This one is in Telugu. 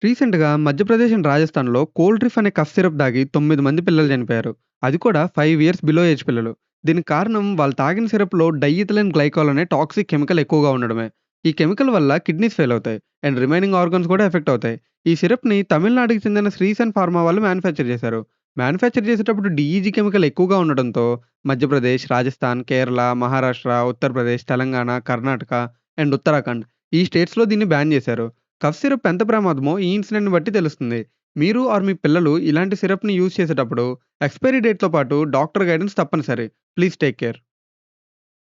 రీసెంట్‌గా మధ్యప్రదేశ్ అండ్ రాజస్థాన్‌లో కోల్‌ట్రిప్ అనే కఫ్ సిరప్ దాగి 9 మంది పిల్లలు చనిపోయారు. అది కూడా 5 ఇయర్స్ బిలో ఏజ్ పిల్లలు. దీనికి కారణం వాళ్ళు తాగిన సిరప్‌లో డైఇథిలిన్ గ్లైకాల్ అనే టాక్సిక్ కెమికల్ ఎక్కువగా ఉండడమే. ఈ కెమికల్ వల్ల కిడ్నీస్ ఫెయిల్ అవుతాయి. అండ్ రిమైనింగ్ ఆర్గాన్స్ కూడా ఎఫెక్ట్ అవుతాయి. ఈ సిరప్‌ని తమిళనాడుకి చెందిన శ్రీసన్ ఫార్మా వాళ్ళు మ్యానుఫ్యాక్చర్ చేశారు. మ్యానుఫ్యాక్చర్ చేసేటప్పుడు డీఈజీ కెమికల్ ఎక్కువగా ఉండడంతో మధ్యప్రదేశ్, రాజస్థాన్, కేరళ, మహారాష్ట్ర, ఉత్తరప్రదేశ్, తెలంగాణ, కర్ణాటక అండ్ ఉత్తరాఖండ్ ఈ స్టేట్స్‌లో దీన్ని బ్యాన్ చేశారు. కఫ్ సిరప్ ఎంత ప్రమాదమో ఈ ఇన్సిడెంట్‌ని బట్టి తెలుస్తుంది. మీరు ఆర్ మీ పిల్లలు ఇలాంటి సిరప్‌ని యూజ్ చేసేటప్పుడు ఎక్స్‌పైరీ డేట్‌తో పాటు డాక్టర్ గైడెన్స్ తప్పనిసరి. Please take care.